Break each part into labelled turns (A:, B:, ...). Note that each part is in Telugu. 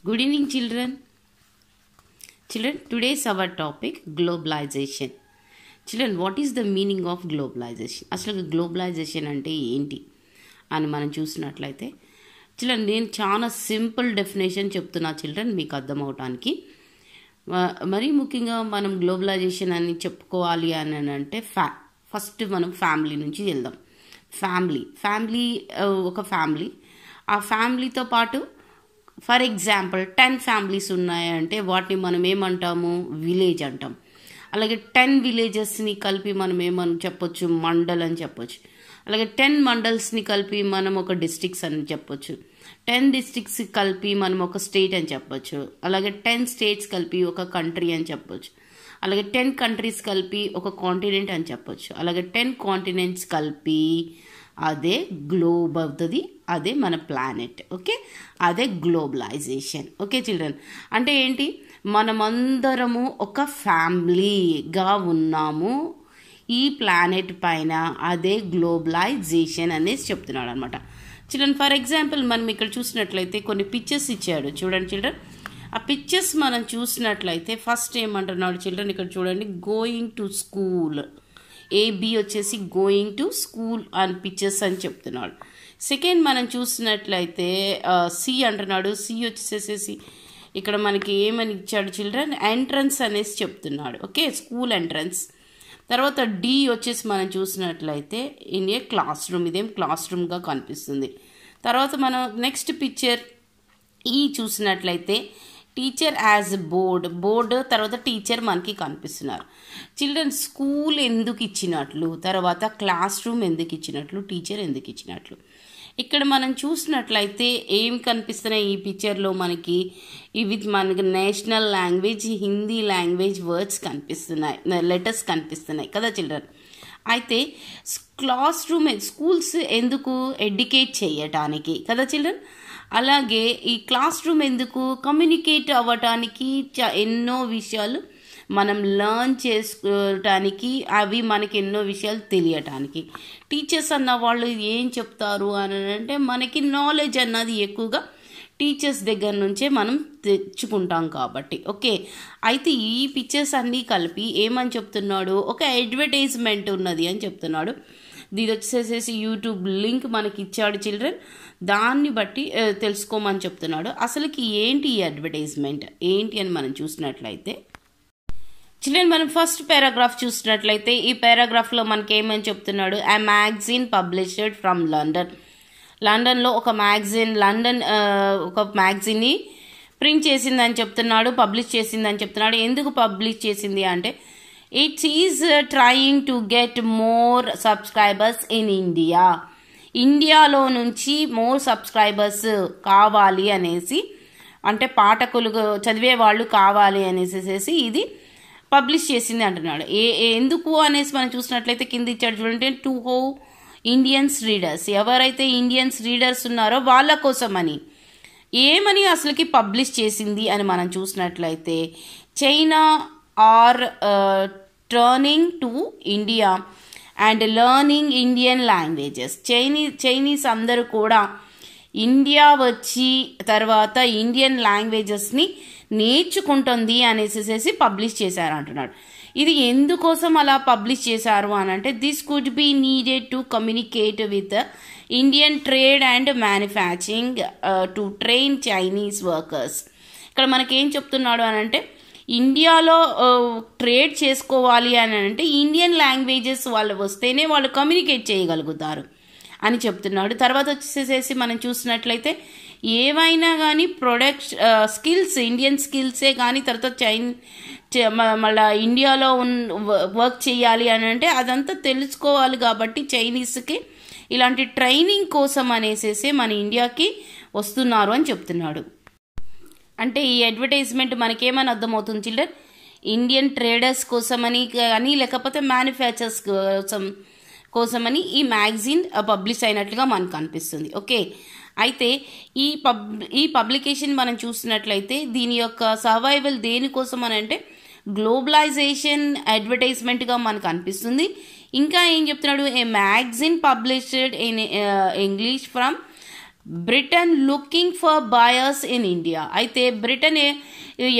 A: Good evening, children. Children, today's our topic globalization. Children, what is the meaning of globalization? అసలు గ్లోబలైజేషన్ అంటే ఏంటి అని మనం చూసినట్లయితే చిల్డ్రన్ నేను చాలా సింపుల్ డెఫినేషన్ చెప్తున్నా చిల్డ్రన్ మీకు అర్థం అవడానికి. మరీ ముఖ్యంగా మనం గ్లోబలైజేషన్ అని చెప్పుకోవాలి అని అంటే ఫస్ట్ మనం ఫ్యామిలీ నుంచి వెళ్దాం. ఫ్యామిలీ ఒక ఫ్యామిలీ, ఆ ఫ్యామిలీతో పాటు ఫర్ ఎగ్జాంపుల్ 10 ఫ్యామిలీస్ ఉన్నాయంటే వాటిని మనం ఏమంటాము, విలేజ్ అంటాం. అలాగే 10 విలేజెస్ని కలిపి మనం ఏమని చెప్పొచ్చు, మండల్ అని చెప్పొచ్చు. అలాగే 10 మండల్స్ని కలిపి మనం ఒక డిస్ట్రిక్ట్స్ అని చెప్పొచ్చు. 10 డిస్ట్రిక్ట్స్ కలిపి మనం ఒక స్టేట్ అని చెప్పొచ్చు. అలాగే 10 స్టేట్స్ కలిపి ఒక కంట్రీ అని చెప్పొచ్చు. అలాగే 10 కంట్రీస్ కలిపి ఒక కాంటినెంట్ అని చెప్పొచ్చు. అలాగే 10 కాంటినెంట్స్ కలిపి అదే గ్లోబ్ అవుతుంది, అదే మన ప్లానెట్. ఓకే, అదే గ్లోబలైజేషన్. ఓకే చిల్డ్రన్, అంటే ఏంటి, మనమందరము ఒక ఫ్యామిలీగా ఉన్నాము ఈ ప్లానెట్ పైన, అదే గ్లోబలైజేషన్ అనేసి చెప్తున్నాడు అనమాట. చిల్డ్రన్ ఫర్ ఎగ్జాంపుల్ మనం ఇక్కడ చూసినట్లయితే కొన్ని పిక్చర్స్ ఇచ్చాడు చూడండి చిల్డ్రన్. ఆ పిక్చర్స్ మనం చూసినట్లయితే ఫస్ట్ ఏమంటున్నాడు చిల్డ్రన్, ఇక్కడ చూడండి, గోయింగ్ టు స్కూల్. ఏబి వచ్చేసి గోయింగ్ టు స్కూల్ అని పిక్చర్స్ అని చెప్తున్నాడు. సెకండ్ మనం చూసినట్లయితే సి అంటున్నాడు. సి వచ్చేసేసి ఇక్కడ మనకి ఏమని ఇచ్చాడు చిల్డ్రన్, ఎంట్రన్స్ అనేసి చెప్తున్నాడు. Okay, school entrance. తర్వాత డి వచ్చేసి మనం చూసినట్లయితే ఇన్ ఏ క్లాస్ రూమ్, ఇదేం క్లాస్ రూమ్గా కనిపిస్తుంది. తర్వాత మనం నెక్స్ట్ పిక్చర్ ఈ చూసినట్లయితే టీచర్ యాజ్ బోర్డ్ తర్వాత టీచర్ మనకి కనిపిస్తున్నారు. చిల్డ్రన్ స్కూల్ ఎందుకు ఇచ్చినట్లు, తర్వాత క్లాస్ రూమ్ ఎందుకు ఇచ్చినట్లు, టీచర్ ఎందుకు ఇచ్చినట్లు. ఇక్కడ మనం చూసినట్లయితే ఏం కనిపిస్తున్నాయి ఈ పిక్చర్లో మనకి, ఇవి మనకి national language Hindi language words కనిపిస్తున్నాయి, లెటర్స్ కనిపిస్తున్నాయి కదా చిల్డ్రన్. అయితే క్లాస్ రూమ్ స్కూల్స్ ఎందుకు, ఎడ్యుకేట్ చేయటానికి కదా చిల్డ్రన్. అలాగే ఈ క్లాస్ రూమ్ ఎందుకు, కమ్యూనికేట్ అవ్వటానికి, ఎన్నో విషయాలు మనం లర్న్ చేసుకోవటానికి, అవి మనకి ఎన్నో విషయాలు తెలియటానికి. టీచర్స్ అన్న వాళ్ళు ఏం చెప్తారు అని అంటే మనకి నాలెడ్జ్ అన్నది ఎక్కువగా టీచర్స్ దగ్గర నుంచే మనం తెచ్చుకుంటాం కాబట్టి. ఓకే, అయితే ఈ పిక్చర్స్ అన్నీ కలిపి ఏమని చెప్తున్నాడు, ఒక అడ్వర్టైజ్మెంట్ ఉన్నది అని చెప్తున్నాడు. ఇది వచ్చేసేసి యూట్యూబ్ లింక్ మనకి ఇచ్చాడు చిల్డ్రన్, దాన్ని బట్టి తెలుసుకోమని చెప్తున్నాడు. అసలుకి ఏంటి ఈ అడ్వర్టైజ్మెంట్ ఏంటి అని మనం చూసినట్లయితే చిల్డ్రన్ మనం ఫస్ట్ పారాగ్రాఫ్ చూసినట్లయితే ఈ పారాగ్రాఫ్లో మనకి ఏమని చెప్తున్నాడు, ఆ మ్యాగజైన్ పబ్లిష్డ్ ఫ్రమ్ లండన్లో ఒక మ్యాగజైన్ని ప్రింట్ చేసిందని చెప్తున్నాడు, పబ్లిష్ చేసిందని చెప్తున్నాడు. ఎందుకు పబ్లిష్ చేసింది అంటే it's is trying to get more subscribers in ఇండియాలో నుంచి మోర్ సబ్స్క్రైబర్స్ కావాలి అనేసి, అంటే పాఠకులు చదివే వాళ్ళు కావాలి అనేసి ఇది పబ్లిష్ చేసింది అంటున్నాడు. ఎందుకు అనేసి మనం చూసినట్లయితే కింద ఇచ్చాడు చూడండి, టు హౌ ఇండియన్స్ రీడర్స్, ఎవరైతే ఇండియన్స్ రీడర్స్ ఉన్నారో వాళ్ళ కోసం అని. ఏమని అసలుకి పబ్లిష్ చేసింది అని మనం చూసినట్లయితే China are turning to India and learning Indian languages. Chinese అందరూ కూడా ఇండియా వచ్చి తర్వాత ఇండియన్ లాంగ్వేజెస్ని నేర్చుకుంటుంది అనేసి పబ్లిష్ చేశారు అంటున్నాడు. ఇది ఎందుకోసం అలా పబ్లిష్ చేశారు అని అంటే this could be needed to communicate with Indian trade and manufacturing to train Chinese workers. ఇక్కడ మనకేం చెప్తున్నాడు అని అంటే ఇండియాలో ట్రేడ్ చేసుకోవాలి అని అంటే ఇండియన్ లాంగ్వేజెస్ వాళ్ళు వస్తేనే వాళ్ళు కమ్యూనికేట్ చేయగలుగుతారు అని చెప్తున్నాడు. తర్వాత వచ్చేసేసి మనం చూసినట్లయితే ఏవైనా కానీ ప్రొడక్ట్ స్కిల్స్ ఇండియన్ స్కిల్సే కానీ తర్వాత మళ్ళీ ఇండియాలో వర్క్ చేయాలి అని అంటే అదంతా తెలుసుకోవాలి కాబట్టి చైనీస్కి ఇలాంటి ట్రైనింగ్ కోసం అనేసి మన ఇండియాకి వస్తున్నారు అని చెప్తున్నాడు. అంటే ఈ అడ్వర్టైజ్మెంట్ మనకేమని అర్థమవుతుంది చిల్డ్రన్, ఇండియన్ ట్రేడర్స్ కోసమని కానీ లేకపోతే మ్యానుఫ్యాక్చర్స్ కోసమని ఈ మ్యాగజైన్ పబ్లిష్ అయినట్లుగా మనకు అనిపిస్తుంది. ఓకే, అయితే ఈ పబ్లికేషన్ మనం చూసినట్లయితే దీని యొక్క సర్వైవల్ దేనికోసం అని అంటే గ్లోబలైజేషన్ అడ్వర్టైజ్మెంట్గా మనకు అనిపిస్తుంది. ఇంకా ఏం చెప్తున్నాడు, a magazine published in English from Britain looking for buyers in India. అయితే బ్రిటన్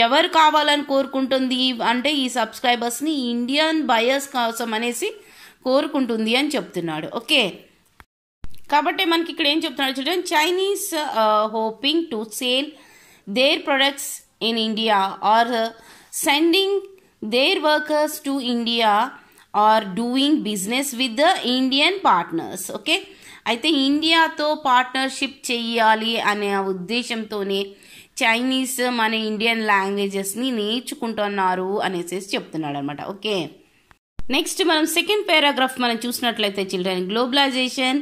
A: ఎవరు కావాలని కోరుకుంటుంది అంటే ఈ సబ్స్క్రైబర్స్ని ఇండియన్ బయర్స్ కోసం అనేసి కోరుకుంటుంది అని చెప్తున్నాడు. ఓకే, కాబట్టి మనకి ఇక్కడ ఏం చెప్తున్నాడు చూడండి, Chinese hoping to sell their products in India are sending their workers to India are doing business with the Indian partners. Okay, అయితే ఇండియాతో పార్ట్నర్షిప్ చెయ్యాలి అనే ఉద్దేశంతోనే చైనీస్ మన ఇండియన్ లాంగ్వేజెస్ని నేర్చుకుంటున్నారు అనేసి చెప్తున్నాడు అనమాట. ఓకే, నెక్స్ట్ మనం సెకండ్ పారాగ్రాఫ్ మనం చూసినట్లయితే children, globalization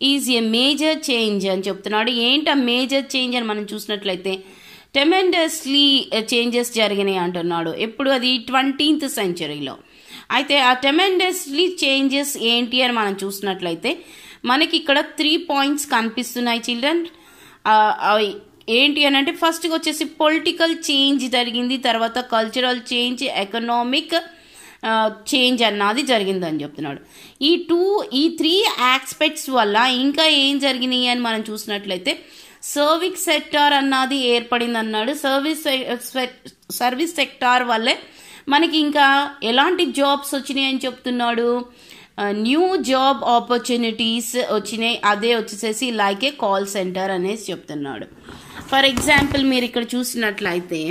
A: is a major change అని చెప్తున్నాడు. ఏంటి ఆ మేజర్ చేంజ్ అని మనం చూసినట్లయితే ట్రెమెండస్లీ చేంజెస్ జరిగినాయి అంటున్నాడు. ఎప్పుడు అది 20th centuryలో. అయితే ఆ ట్రెమెండస్లీ చేంజెస్ ఏంటి అని మనం చూసినట్లయితే మనకి ఇక్కడ 3 points కనిపిస్తున్నాయి చిల్డ్రన్. ఏంటి అని అంటే ఫస్ట్గా వచ్చేసి పొలిటికల్ చేంజ్ జరిగింది, తర్వాత కల్చరల్ చేంజ్, ఎకనామిక్ చేంజ్ అన్నది జరిగిందని చెప్తున్నాడు. ఈ 3 ఆస్పెక్ట్స్ వల్ల ఇంకా ఏం జరిగినాయి అని మనం చూసినట్లయితే సర్వీస్ సెక్టార్ అన్నది ఏర్పడింది అన్నాడు. సర్వీస్ సెక్టార్ వల్లే మనకి ఇంకా ఎలాంటి జాబ్స్ వచ్చినాయి అని చెప్తున్నాడు, న్యూ జాబ్ ఆపర్చునిటీస్ వచ్చినాయి. అదే వచ్చేసేసి లైక్ ఏ కాల్ సెంటర్ అనేసి చెప్తున్నాడు. ఫర్ ఎగ్జాంపుల్ మీరు ఇక్కడ చూసినట్లయితే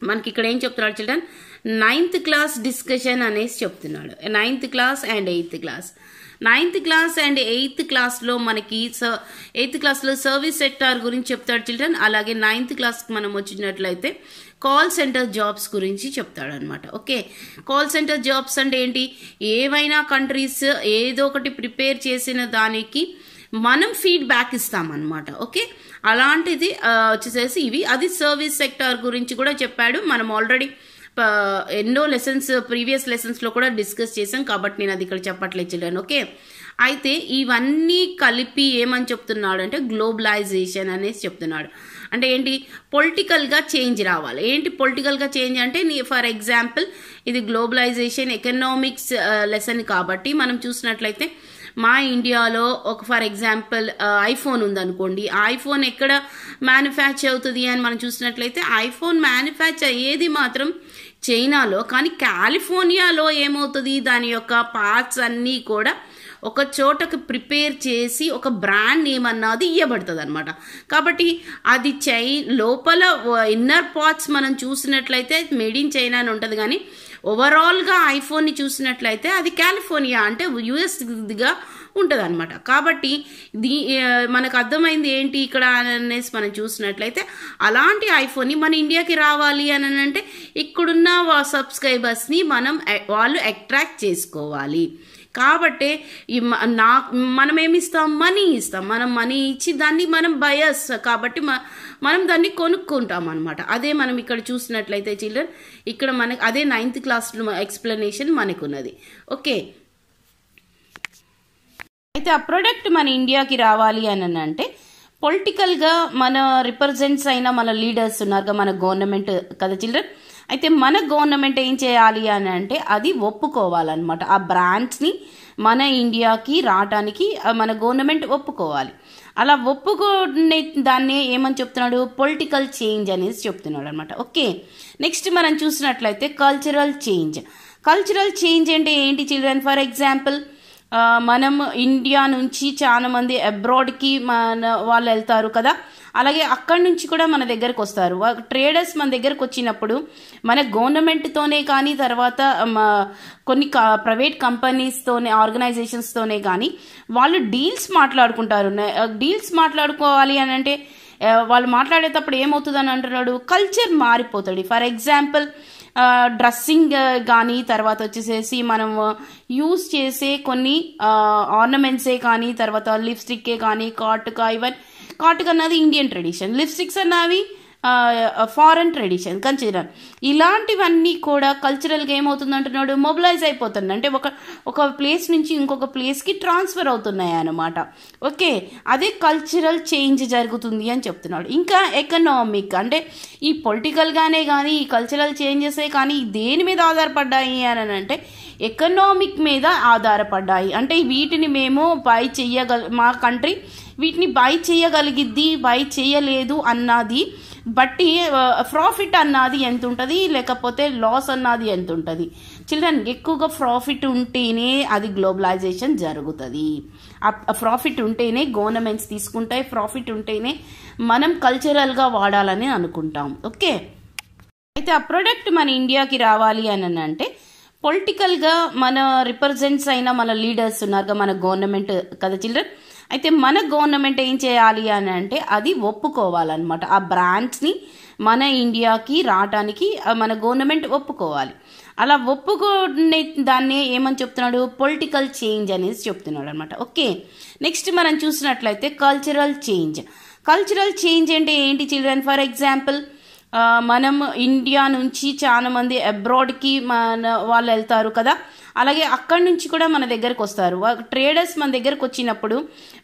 A: మనకి ఇక్కడ ఏం చెప్తున్నాడు చిల్డ్రన్, 9th class డిస్కషన్ అనేసి చెప్తున్నాడు. 9th class and 8th class. 9th class and 8th classలో మనకి 8th classలో సర్వీస్ సెక్టార్ గురించి చెప్తాడు చిల్డ్రన్. అలాగే 9th classకి మనం వచ్చినట్లయితే కాల్ సెంటర్ జాబ్స్ గురించి చెప్తాడు అనమాట. ఓకే, కాల్ సెంటర్ జాబ్స్ అంటే ఏంటి, ఏవైనా కంట్రీస్ ఏదో ఒకటి ప్రిపేర్ చేసిన దానికి మనం ఫీడ్బ్యాక్ ఇస్తామన్నమాట. ఓకే, అలాంటిది వచ్చేసేసి ఇవి. అది సర్వీస్ సెక్టార్ గురించి కూడా చెప్పాడు. మనం ఆల్రెడీ ఎన్నో లెసన్స్ ప్రీవియస్ లెసన్స్లో కూడా డిస్కస్ చేసాం కాబట్టి నేను అది ఇక్కడ చెప్పట్లేదు చిల్డ్రన్. ఓకే, అయితే ఇవన్నీ కలిపి ఏమని చెప్తున్నాడు అంటే గ్లోబలైజేషన్ అనేసి చెప్తున్నాడు. అంటే ఏంటి, పొలిటికల్గా చేంజ్ రావాలి. ఏంటి పొలిటికల్గా చేంజ్ అంటే ఫర్ ఎగ్జాంపుల్ ఇది గ్లోబలైజేషన్ ఎకనామిక్స్ లెసన్ కాబట్టి మనం చూసినట్లయితే మా ఇండియాలో ఒక ఫర్ ఎగ్జాంపుల్ ఐఫోన్ ఉందనుకోండి, ఐఫోన్ ఎక్కడ మ్యానుఫ్యాక్చర్ అవుతుంది అని మనం చూసినట్లయితే ఐఫోన్ మ్యానుఫ్యాక్చర్ అయ్యేది మాత్రం చైనాలో, కానీ కాలిఫోర్నియాలో ఏమవుతుంది, దాని యొక్క పార్ట్స్ అన్నీ కూడా ఒక చోటకు ప్రిపేర్ చేసి ఒక బ్రాండ్ నేమ్ అన్నది ఇవ్వబడుతుంది అనమాట. కాబట్టి అది లోపల ఇన్నర్ పార్ట్స్ మనం చూసినట్లయితే మేడ్ ఇన్ చైనా అని ఉంటుంది, కానీ ఓవరాల్గా ఐఫోన్ని చూసినట్లయితే అది కాలిఫోర్నియా అంటే యుఎస్గా ఉంటుంది అనమాట. కాబట్టి మనకు అర్థమైంది ఏంటి ఇక్కడ అనేసి మనం చూసినట్లయితే అలాంటి ఐఫోన్ని మన ఇండియాకి రావాలి అని అంటే ఇక్కడున్న సబ్స్క్రైబర్స్ని వాళ్ళు అట్రాక్ట్ చేసుకోవాలి. కాబట్టి మనం ఏమిస్తాం, మనీ ఇస్తాం. మనం మనీ ఇచ్చి దాన్ని మనం బయర్స్ కాబట్టి మనం దాన్ని కొనుక్కుంటాం అనమాట. అదే మనం ఇక్కడ చూసినట్లయితే చిల్డ్రన్ ఇక్కడ మనకు అదే 9th class ఎక్స్ప్లెనేషన్ మనకున్నది. ఓకే, అయితే ఆ ప్రోడక్ట్ మన ఇండియాకి రావాలి అని అంటే పొలిటికల్గా మన రిప్రజెంట్స్ అయిన మన లీడర్స్ ఉన్నారు మన గవర్నమెంట్ కదా చిల్డ్రన్. అయితే మన గవర్నమెంట్ ఏం చేయాలి అని అంటే అది ఒప్పుకోవాలన్నమాట. ఆ బ్రాండ్స్ని మన ఇండియాకి రావడానికి మన గవర్నమెంట్ ఒప్పుకోవాలి. అలా ఒప్పుకునే దాన్ని ఏమని చెప్తున్నాడు, పొలిటికల్ చేంజ్ అనేసి చెప్తున్నాడు అనమాట. ఓకే, నెక్స్ట్ మనం చూసినట్లయితే కల్చరల్ చేంజ్. కల్చరల్ చేంజ్ అంటే ఏంటి చిల్డ్రన్, ఫర్ ఎగ్జాంపుల్ మనం ఇండియా నుంచి చాలా మంది అబ్రాడ్కి వాళ్ళు వెళ్తారు కదా, అలాగే అక్కడి నుంచి కూడా మన దగ్గరకు వస్తారు. ట్రేడర్స్ మన దగ్గరకు వచ్చినప్పుడు మన గవర్నమెంట్తోనే కానీ తర్వాత కొన్ని ప్రైవేట్ కంపెనీస్తోనే ఆర్గనైజేషన్స్తోనే కానీ వాళ్ళు డీల్స్ మాట్లాడుకుంటారు. డీల్స్ మాట్లాడుకోవాలి అని అంటే వాళ్ళు మాట్లాడేటప్పుడు ఏమవుతుంది అని అంటున్నాడు, కల్చర్ మారిపోతుంది. ఫర్ ఎగ్జాంపుల్ డ్రెస్సింగ్ కానీ తర్వాత వచ్చేసేసి మనం యూజ్ చేసే కొన్ని ఆర్నమెంట్సే కానీ తర్వాత లిప్స్టిక్కే కానీ కాటుక అన్నది ఇండియన్ ట్రెడిషన్, లిప్స్టిక్స్ అన్నవి ఫారెన్ ట్రెడిషన్ కన్సిడర్. ఇలాంటివన్నీ కూడా కల్చరల్గా ఏమవుతుంది అంటున్నాడు, మొబిలైజ్ అయిపోతుంది. అంటే ఒక ప్లేస్ నుంచి ఇంకొక ప్లేస్కి ట్రాన్స్ఫర్ అవుతున్నాయి అన్నమాట. ఓకే, అదే కల్చరల్ చేంజ్ జరుగుతుంది అని చెప్తున్నాడు. ఇంకా ఎకనామిక్ అంటే ఈ పొలిటికల్గానే కానీ ఈ కల్చరల్ చేంజెసే కానీ దేని మీద ఆధారపడ్డాయి అని అంటే ఎకనామిక్ మీద ఆధారపడ్డాయి. అంటే వీటిని మేము బై మా కంట్రీ వీటిని బై చేయగలిగిద్ది, బై చేయలేదు అన్నది బట్టి ప్రాఫిట్ అన్నది ఎంత ఉంటుంది, లేకపోతే లాస్ అన్నది ఎంత ఉంటుంది. చిల్డ్రన్, ఎక్కువగా ప్రాఫిట్ ఉంటేనే అది గ్లోబలైజేషన్ జరుగుతుంది. ప్రాఫిట్ ఉంటేనే గవర్నమెంట్స్ తీసుకుంటాయి, ప్రాఫిట్ ఉంటేనే మనం కల్చరల్గా వాడాలని అనుకుంటాం. ఓకే, అయితే ఆ ప్రోడక్ట్ మన ఇండియాకి రావాలి అని అంటే పొలిటికల్గా మన రిప్రజెంట్స్ అయిన మన లీడర్స్ ఉన్నారు, మన గవర్నమెంట్ కదా చిల్డ్రన్. అయితే మన గవర్నమెంట్ ఏం చేయాలి అని అంటే అది ఒప్పుకోవాలన్నమాట. ఆ బ్రాండ్స్ని మన ఇండియాకి రావడానికి మన గవర్నమెంట్ ఒప్పుకోవాలి. అలా ఒప్పుకునే దాన్ని ఏమని చెప్తున్నాడు, పొలిటికల్ చేంజ్ అనేసి చెప్తున్నాడు అనమాట. ఓకే, నెక్స్ట్ మనం చూసినట్లయితే కల్చరల్ చేంజ్. కల్చరల్ చేంజ్ అంటే ఏంటి చిల్డ్రన్? ఫర్ ఎగ్జాంపుల్, మనం ఇండియా నుంచి చాలా మంది అబ్రాడ్కి మన వాళ్ళు వెళ్తారు కదా, అలాగే అక్కడి నుంచి కూడా మన దగ్గరకు వస్తారు. ట్రేడర్స్ మన దగ్గరకు వచ్చినప్పుడు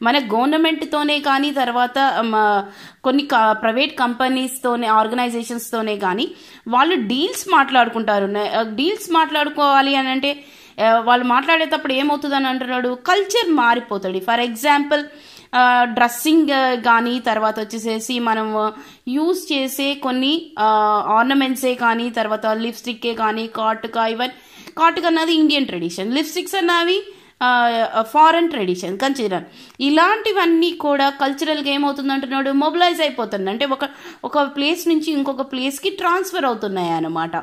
A: మన గవర్నమెంట్తోనే కానీ, తర్వాత కొన్ని ప్రైవేట్ కంపెనీస్తోనే, ఆర్గనైజేషన్స్తోనే కానీ వాళ్ళు డీల్స్ మాట్లాడుకుంటారు. డీల్స్ మాట్లాడుకోవాలి అని అంటే వాళ్ళు మాట్లాడేటప్పుడు ఏమవుతుంది అని అంటున్నాడు, కల్చర్ మారిపోతుంది. ఫర్ ఎగ్జాంపుల్, డ్రెస్సింగ్ కానీ, తర్వాత వచ్చేసేసి మనం యూజ్ చేసే కొన్ని ఆర్నమెంట్సే కానీ, తర్వాత లిప్స్టిక్కే కానీ, కాటుక అన్నది ఇండియన్ ట్రెడిషన్, లిప్స్టిక్స్ అన్నవి ఫారెన్ ట్రెడిషన్ కన్సిడర్. ఇలాంటివన్నీ కూడా కల్చరల్గా ఏమవుతుంది అంటున్నాడు, మొబిలైజ్ అయిపోతుంది. అంటే ఒక ప్లేస్ నుంచి ఇంకొక ప్లేస్కి ట్రాన్స్ఫర్ అవుతున్నాయి అన్నమాట.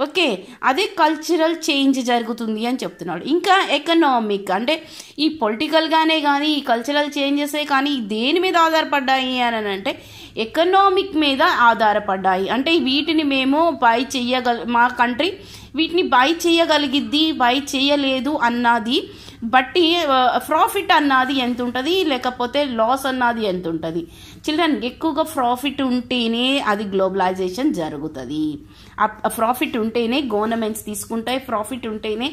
A: ఓకే, అదే కల్చరల్ చేంజ్ జరుగుతుంది అని చెప్తున్నాడు. ఇంకా ఎకనామిక్ అంటే ఈ పొలిటికల్గానే కానీ, ఈ కల్చరల్ చేంజెసే కానీ దేని మీద ఆధారపడ్డాయి అని అంటే ఎకనామిక్ మీద ఆధారపడ్డాయి. అంటే వీటిని మేము మా కంట్రీ వీటిని బై చేయగలిగిద్ది, బై చేయలేదు అన్నది బట్టి ప్రాఫిట్ అన్నది ఎంత ఉంటుంది, లేకపోతే లాస్ అన్నది ఎంత ఉంటుంది. చిల్డ్రన్, ఎక్కువగా ప్రాఫిట్ ఉంటేనే అది గ్లోబలైజేషన్ జరుగుతుంది. ప్రాఫిట్ ఉంటేనే గవర్నమెంట్స్ తీసుకుంటాయి, ప్రాఫిట్ ఉంటేనే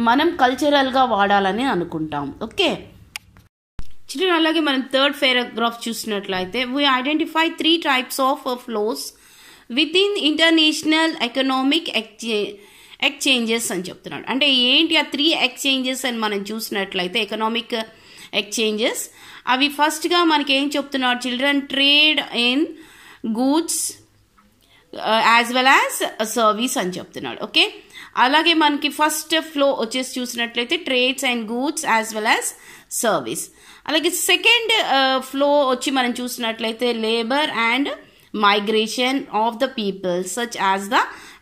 A: మనం కల్చరల్గా వాడాలని అనుకుంటాం. ఓకే చిల్డ్రన్, అలాగే మనం థర్డ్ పారాగ్రాఫ్ చూసినట్లయితే we identify 3 types of flows within international economic exchanges అని చెప్తున్నాడు. అంటే ఏంటి ఆ 3 ఎక్స్చేంజెస్ అని మనం చూసినట్లయితే ఎకనామిక్ ఎక్స్చేంజెస్ అవి ఫస్ట్గా మనకి ఏం చెప్తున్నాడు children, trade in goods as well as service అని చెప్తున్నాడు. ఓకే, అలాగే మనకి ఫస్ట్ ఫ్లో వచ్చేసి చూసినట్లయితే trades and goods as well as service. అలాగే సెకండ్ ఫ్లో వచ్చి మనం చూసినట్లయితే labour and migration of the people such as the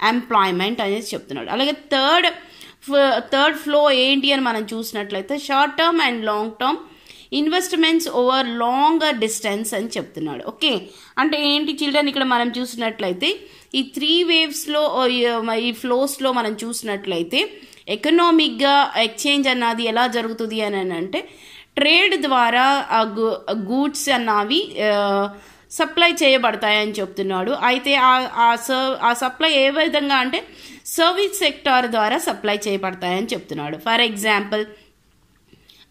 A: employment అనేది చెప్తున్నాడు. అలాగే థర్డ్ ఫ్లో ఏంటి అని మనం చూసినట్లయితే short term and long term investments over longer distance అని చెప్తున్నాడు. ఓకే, అంటే ఏంటి చిల్డ్రన్, ఇక్కడ మనం చూసినట్లయితే ఈ 3 వేవ్స్లో ఈ ఫ్లోస్లో మనం చూసినట్లయితే ఎకనామిక్గా ఎక్స్చేంజ్ అన్నది ఎలా జరుగుతుంది అని అంటే ట్రేడ్ ద్వారా గూడ్స్ అన్నవి సప్లై చేయబడతాయని చెప్తున్నాడు. అయితే ఆ సప్లై ఏ విధంగా అంటే సర్వీస్ సెక్టార్ ద్వారా సప్లై చేయబడతాయని చెప్తున్నాడు. ఫర్ ఎగ్జాంపుల్,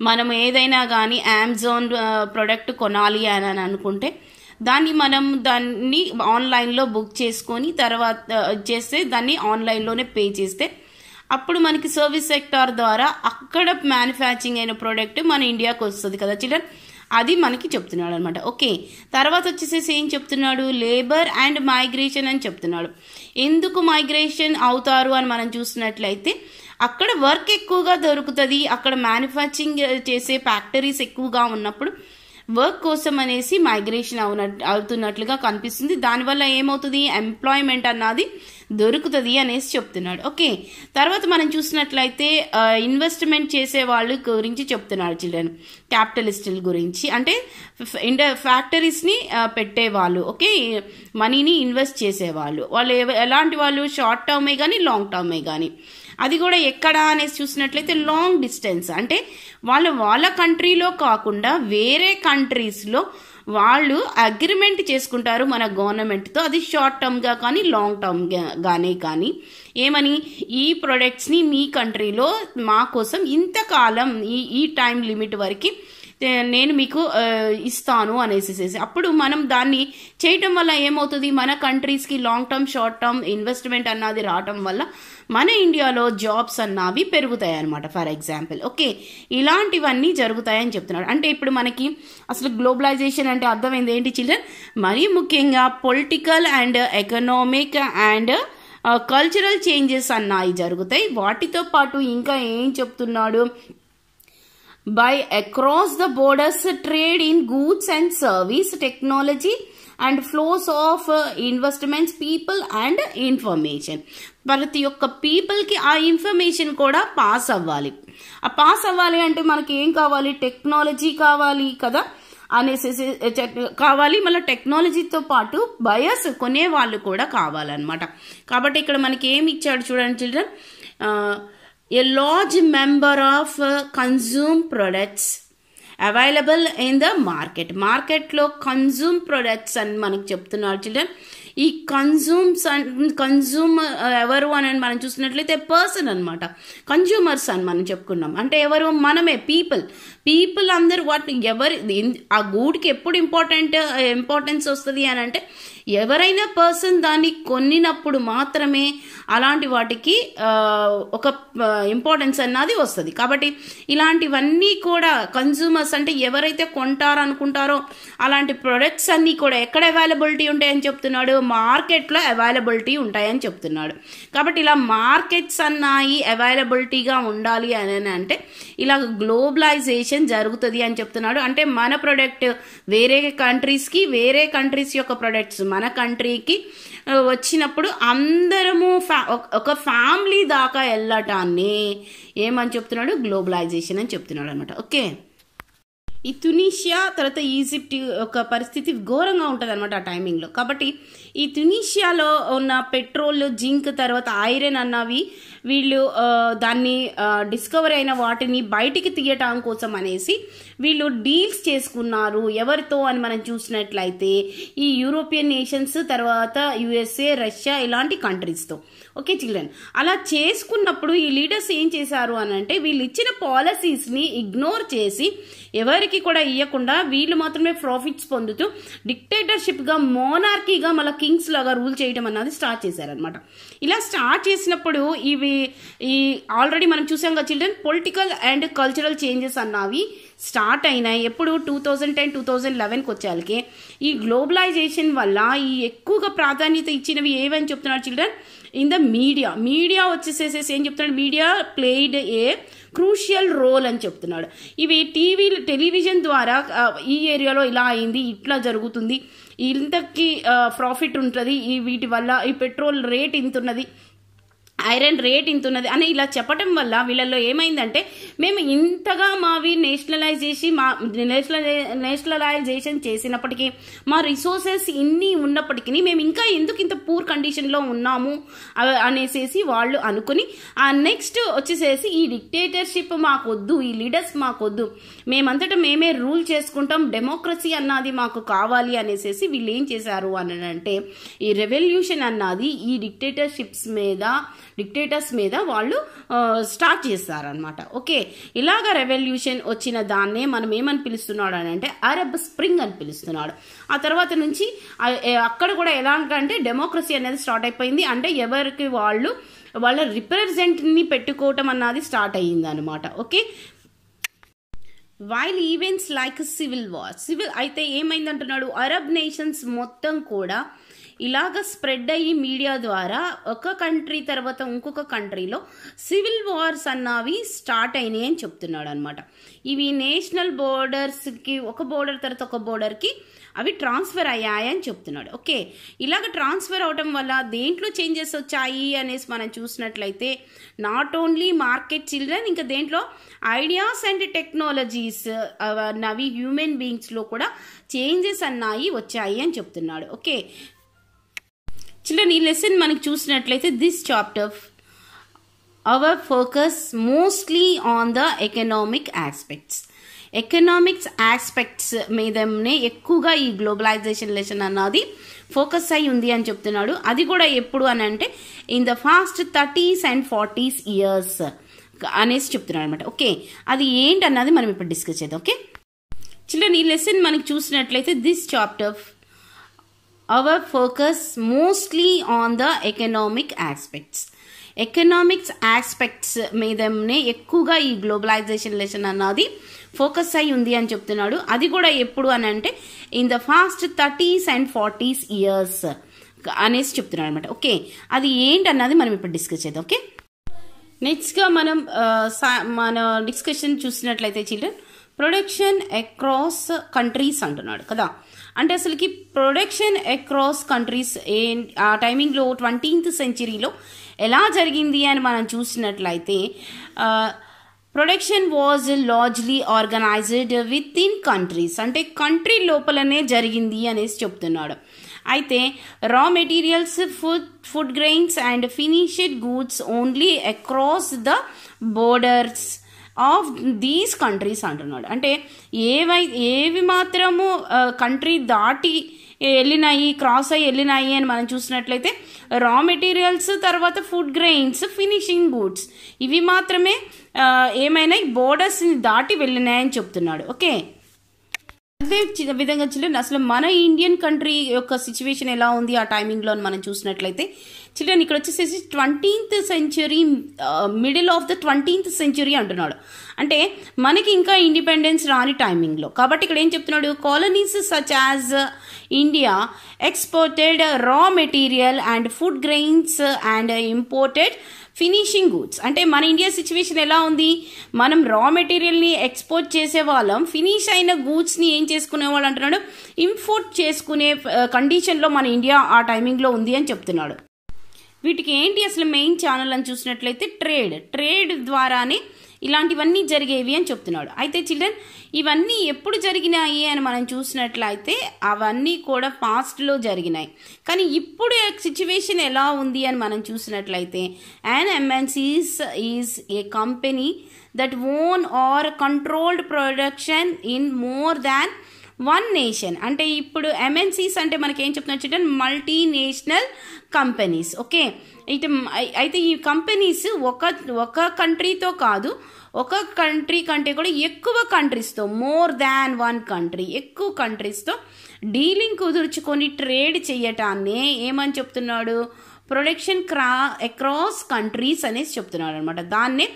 A: మనం ఏదైనా కానీ అమెజాన్ ప్రోడక్ట్ కొనాలి అని అనుకుంటే దాన్ని ఆన్లైన్లో బుక్ చేసుకొని తర్వాత చేస్తే దాన్ని ఆన్లైన్లోనే పే చేస్తే అప్పుడు మనకి సర్వీస్ సెక్టార్ ద్వారా అక్కడ మ్యానుఫ్యాక్చరింగ్ అయిన ప్రోడక్ట్ మన ఇండియాకి వస్తుంది కదా చిల్డ్రన్, అది మనకి చెప్తున్నాడు అనమాట. ఓకే, తర్వాత వచ్చేసేసి ఏం చెప్తున్నాడు, లేబర్ అండ్ మైగ్రేషన్ అని చెప్తున్నాడు. ఎందుకు మైగ్రేషన్ అవుతారు అని మనం చూసినట్లయితే అక్కడ వర్క్ ఎక్కువగా దొరుకుతుంది, అక్కడ మ్యానుఫ్యాక్చరింగ్ చేసే ఫ్యాక్టరీస్ ఎక్కువగా ఉన్నప్పుడు వర్క్ కోసం అనేసి మైగ్రేషన్ అవుతున్నట్లుగా కనిపిస్తుంది. దానివల్ల ఏమవుతుంది, ఎంప్లాయ్మెంట్ అన్నది దొరుకుతుంది అనేసి చెప్తున్నాడు. ఓకే, తర్వాత మనం చూసినట్లయితే ఇన్వెస్ట్మెంట్ చేసే వాళ్ళ గురించి చెప్తున్నాడు చిల్డ్రన్, క్యాపిటలిస్టుల గురించి. అంటే ఫ్యాక్టరీస్ని పెట్టేవాళ్ళు, ఓకే, మనీని ఇన్వెస్ట్ చేసేవాళ్ళు. వాళ్ళు ఎలాంటి వాళ్ళు, షార్ట్ టర్మే కానీ లాంగ్ టర్మే కానీ. అది కూడా ఎక్కడ అనేసి చూసినట్లయితే లాంగ్ డిస్టెన్స్, అంటే వాళ్ళ కంట్రీలో కాకుండా వేరే కంట్రీస్లో వాళ్ళు అగ్రిమెంట్ చేసుకుంటారు మన గవర్నమెంట్తో. అది షార్ట్ టర్మ్గా కానీ లాంగ్ టర్మ్గానే కానీ ఏమని, ఈ ప్రొడక్ట్స్ని మీ కంట్రీలో మా కోసం ఇంతకాలం ఈ టైం లిమిట్ వరకు నేను మీకు ఇస్తాను అనేసి అప్పుడు మనం దాన్ని చేయటం వల్ల ఏమవుతుంది, మన కంట్రీస్కి long term short term investment అన్నది రావటం వల్ల మన ఇండియాలో జాబ్స్ అన్నవి పెరుగుతాయి అనమాట. ఫర్ ఎగ్జాంపుల్ ఓకే, ఇలాంటివన్నీ జరుగుతాయని చెప్తున్నాడు. అంటే ఇప్పుడు మనకి అసలు గ్లోబలైజేషన్ అంటే అర్థమైంది ఏంటి చిల్డ్రన్? మరీ ముఖ్యంగా political and economic and cultural changes అన్నవి జరుగుతాయి. వాటితో పాటు ఇంకా ఏం చెప్తున్నాడు, by across the borders trade in goods and service, technology and flows of investments, people and information. ప్రతి ఒక్క పీపుల్కి ఆ ఇన్ఫర్మేషన్ కూడా పాస్ అవ్వాలి. ఆ పాస్ అవ్వాలి అంటే మనకి ఏం కావాలి, టెక్నాలజీ కావాలి కదా అనేసి కావాలి. మళ్ళీ టెక్నాలజీతో పాటు బయర్స్ కొనే వాళ్ళు కూడా కావాలన్నమాట. కాబట్టి ఇక్కడ మనకి ఏమి ఇచ్చాడు చూడండి children, a large number of consume products available in the market. మార్కెట్లో కన్జ్యూమ్ ప్రొడక్ట్స్ అని మనకు చెప్తున్నారు చిల్డ్రన్. ఈ కన్జ్యూమ్ ఎవరు అని మనం చూసినట్లయితే పర్సన్ అనమాట, కన్జ్యూమర్స్ అని మనం చెప్పుకున్నాం. అంటే ఎవరు, మనమే, పీపుల్ అందరూ వాటిని ఆ గూడ్కి ఎప్పుడు ఇంపార్టెన్స్ వస్తుంది అని అంటే ఎవరైనా పర్సన్ దాన్ని కొనినప్పుడు మాత్రమే అలాంటి వాటికి ఒక ఇంపార్టెన్స్ అన్నది వస్తుంది. కాబట్టి ఇలాంటివన్నీ కూడా కన్జ్యూమర్స్ అంటే ఎవరైతే కొంటారనుకుంటారో అలాంటి ప్రొడక్ట్స్ అన్నీ కూడా ఎక్కడ అవైలబిలిటీ ఉంటాయని చెప్తున్నాడు, మార్కెట్లో అవైలబిలిటీ ఉంటాయని చెప్తున్నాడు. కాబట్టి ఇలా మార్కెట్స్ అన్నాయి అవైలబిలిటీగా ఉండాలి అని అంటే ఇలా గ్లోబలైజేషన్ జరుగుతుంది అని చెప్తున్నాడు. అంటే మన ప్రొడక్ట్ వేరే కంట్రీస్కి, వేరే కంట్రీస్ యొక్క ప్రొడక్ట్స్ మన కంట్రీకి వచ్చినప్పుడు అందరము ఒక ఫ్యామిలీ దాకా వెళ్ళటాన్ని ఏమని చెప్తున్నాడు, గ్లోబలైజేషన్ అని చెప్తున్నాడు అనమాట. ఓకే, ఈ తునీషియా తర్వాత ఈజిప్ట్ యొక్క పరిస్థితి ఘోరంగా ఉంటుంది అనమాట ఆ టైమింగ్లో. కాబట్టి ఈ తునీషియాలో ఉన్న పెట్రోల్, జింక్ తర్వాత ఐరన్ అన్నవి వీళ్ళు దాన్ని డిస్కవర్ అయిన వాటిని బయటికి తీయటం కోసం అనేసి వీళ్ళు డీల్స్ చేసుకున్నారు. ఎవరితో అని మనం చూసినట్లయితే ఈ యూరోపియన్ నేషన్స్, తర్వాత యుఎస్ఏ, రష్యా ఇలాంటి కంట్రీస్తో. ఓకే చిల్డ్రన్, అలా చేసుకున్నప్పుడు ఈ లీడర్స్ ఏం చేశారు అని అంటే వీళ్ళు ఇచ్చిన పాలసీస్ని ఇగ్నోర్ చేసి ఎవరికి కూడా ఇవ్వకుండా వీళ్ళు మాత్రమే ప్రాఫిట్స్ పొందుతూ డిక్టేటర్షిప్గా, మోనార్కీగా, మళ్ళీ కింగ్స్ లాగా రూల్ చేయడం అన్నది స్టార్ట్ చేశారనమాట. ఇలా స్టార్ట్ చేసినప్పుడు ఈ ఆల్రెడీ మనం చూసాం కదా children, political and cultural changes అన్నవి స్టార్ట్ అయినాయి. ఎప్పుడు 2010, 2011కి వచ్చేళ్ళకి ఈ గ్లోబలైజేషన్ వల్ల ఈ ఎక్కువగా ప్రాధాన్యత ఇచ్చినవి ఏవని చెప్తున్నారు చిల్డ్రన్, ఇన్ ద మీడియా వచ్చేసేసి ఏం చెప్తున్నాడు, media played a crucial role అని చెప్తున్నాడు. ఇవి టెలివిజన్ ద్వారా ఈ ఏరియాలో ఇలా అయింది, ఇట్లా జరుగుతుంది, ఇంతకి ప్రాఫిట్ ఉంటుంది, వీటి వల్ల ఈ పెట్రోల్ రేట్ ఇంత ఉన్నది, ఐరన్ రేట్ ఇంత ఉన్నది అని ఇలా చెప్పడం వల్ల వీళ్ళల్లో ఏమైందంటే మేము ఇంతగా మావి నేషనలైజేషన్ చేసినప్పటికీ, మా రిసోర్సెస్ ఇన్ని ఉన్నప్పటికీ మేము ఇంకా ఎందుకు ఇంత పూర్ కండిషన్లో ఉన్నాము అనేసి వాళ్ళు అనుకుని ఆ నెక్స్ట్ వచ్చేసేసి ఈ డిక్టేటర్షిప్ మాకొద్దు, ఈ లీడర్స్ మాకొద్దు, మేమంతటా మేమే రూల్ చేసుకుంటాం, డెమోక్రసీ అన్నది మాకు కావాలి అనేసి వీళ్ళు ఏం చేశారు అని అంటే ఈ రెవల్యూషన్ అన్నది ఈ డిక్టేటర్స్ మీద వాళ్ళు స్టార్ట్ చేస్తారనమాట. ఓకే, ఇలాగ రెవల్యూషన్ వచ్చిన దాన్నే మనం ఏమని పిలుస్తున్నాడు అని అంటే అరబ్ స్ప్రింగ్ అని పిలుస్తున్నాడు. ఆ తర్వాత నుంచి అక్కడ కూడా ఎలాంటి డెమోక్రసీ అనేది స్టార్ట్ అయిపోయింది. అంటే ఎవరికి వాళ్ళ రిప్రజెంట్ని పెట్టుకోవటం అన్నది స్టార్ట్ అయ్యింది అనమాట. Okay, while events like civil అయితే ఏమైందంటున్నాడు, అరబ్ నేషన్స్ మొత్తం కూడా ఇలాగ స్ప్రెడ్ అయ్యి మీడియా ద్వారా ఒక కంట్రీ తర్వాత ఇంకొక కంట్రీలో సివిల్ వార్స్ అన్నవి స్టార్ట్ అయినాయి అని చెప్తున్నాడు అనమాట. ఇవి నేషనల్ బోర్డర్స్కి, ఒక బోర్డర్ తర్వాత ఒక బోర్డర్కి అవి ట్రాన్స్ఫర్ అయ్యాయని చెప్తున్నాడు. ఓకే, ఇలాగ ట్రాన్స్ఫర్ అవటం వల్ల దేంట్లో చేంజెస్ వచ్చాయి అనేసి మనం చూసినట్లయితే నాట్ ఓన్లీ మార్కెట్ చిల్డ్రన్, ఇంకా దేంట్లో ఐడియాస్ అండ్ టెక్నాలజీస్ అవి హ్యూమన్ బీయింగ్స్లో కూడా చేంజెస్ అన్నాయి వచ్చాయి అని చెప్తున్నాడు. ఓకే చిల్డ్రన్, ఈ లెసన్ మనకి చూసినట్లయితే this chapter our focus mostly on the economic aspects మీదనే ఎక్కువగా ఈ గ్లోబలైజేషన్ లెసన్ అన్నది ఫోకస్ అయి ఉంది అని చెప్తున్నాడు. అది కూడా ఎప్పుడు అని అంటే in the fast 30s and 40s years అనేసి చెప్తున్నాడు అనమాట. ఓకే, అది ఏంటన్నది మనం ఇప్పుడు డిస్కస్ చేద్దాం. ఓకే, చిల్డ్రన్ ఈ లెసన్ మనకి చూసినట్లయితే this chapter our focus mostly on the economic aspects. Economics aspects మీదనే ఎక్కువగా ఈ గ్లోబలైజేషన్ లెసన్ అన్నది ఫోకస్ అయి ఉంది అని చెప్తున్నాడు. అది కూడా ఎప్పుడు అని అంటే in the fast 30s and 40s years అనేసి చెప్తున్నాడు అనమాట. ఓకే, అది ఏంటన్నది మనం ఇప్పుడు డిస్కస్ చేద్దాం. ఓకే, నెక్స్ట్గా మనం మన డిస్కషన్ చూసినట్లయితే చిల్డ్రన్ ప్రొడక్షన్ అక్రాస్ కంట్రీస్ అంటున్నాడు కదా. అంటే అసలుకి ప్రొడక్షన్ అక్రాస్ కంట్రీస్ ఆ టైమింగ్లో 20th centuryలో ఎలా జరిగింది అని మనం చూసినట్లయితే production was largely organised with in countries, అంటే కంట్రీ లోపలనే జరిగింది అనేసి చెప్తున్నాడు. అయితే రా materials, food grains and finished goods only across the borders of these countries అంటున్నాడు. అంటే ఏవి మాత్రము కంట్రీ దాటి వెళ్ళినాయి, క్రాస్ అయ్యి వెళ్ళినాయి అని మనం చూసినట్లయితే రా మెటీరియల్స్, తర్వాత ఫుడ్ గ్రెయిన్స్, ఫినిషింగ్ గూడ్స్ ఇవి మాత్రమే ఏమైనా బోర్డర్స్ని దాటి వెళ్ళినాయని చెప్తున్నాడు. ఓకే, అదే విధంగా చిల్డ్రన్ అసలు మన ఇండియన్ కంట్రీ యొక్క సిచ్యువేషన్ ఎలా ఉంది ఆ టైమింగ్లో అని మనం చూసినట్లయితే చిల్డ్రన్ ఇక్కడ వచ్చేసేసి 20th century middle of the 20th century అంటున్నాడు. అంటే మనకి ఇంకా ఇండిపెండెన్స్ రాని టైమింగ్లో. కాబట్టి ఇక్కడ ఏం చెప్తున్నాడు, colonies such as India exported raw material and food grains and imported finishing goods. అంటే మన ఇండియా సిచ్యువేషన్ ఎలా ఉంది, మనం రా మెటీరియల్ని ఎక్స్పోర్ట్ చేసే వాళ్ళం, ఫినిష్ అయిన గూడ్స్ని ఏం చేసుకునేవాళ్ళు అంటున్నాడు, ఇంపోర్ట్ చేసుకునే కండిషన్లో మన ఇండియా ఆ టైమింగ్లో ఉంది అని చెప్తున్నాడు. వీటికి ఏంటి అసలు మెయిన్ ఛానల్ అని చూసినట్లయితే ట్రేడ్ ద్వారానే ఇలాంటివన్నీ జరిగేవి అని చెప్తున్నాడు. అయితే చిల్డ్రన్ ఇవన్నీ ఎప్పుడు జరిగినాయి అని మనం చూసినట్లయితే అవన్నీ కూడా పాస్ట్లో జరిగినాయి. కానీ ఇప్పుడు సిచ్యువేషన్ ఎలా ఉంది అని మనం చూసినట్లయితే an MNCs is a company that own or controlled production in more than one nation. అంటే ఇప్పుడు MNCs అంటే మనకి ఏం చెప్తున్నారు చిల్డ్రన్, మల్టీనేషనల్ కంపెనీస్. ఓకే, అయితే ఈ కంపెనీస్ ఒక కంట్రీతో కాదు, ఒక కంట్రీ కంటే కూడా ఎక్కువ కంట్రీస్తో, మోర్ దాన్ వన్ కంట్రీ, ఎక్కువ కంట్రీస్తో డీలింగ్ కుదుర్చుకొని ట్రేడ్ చేయటాన్నే ఏమని చెప్తున్నాడు, ప్రొడక్షన్ అక్రాస్ కంట్రీస్ అనేసి చెప్తున్నాడు అనమాట. దాన్నే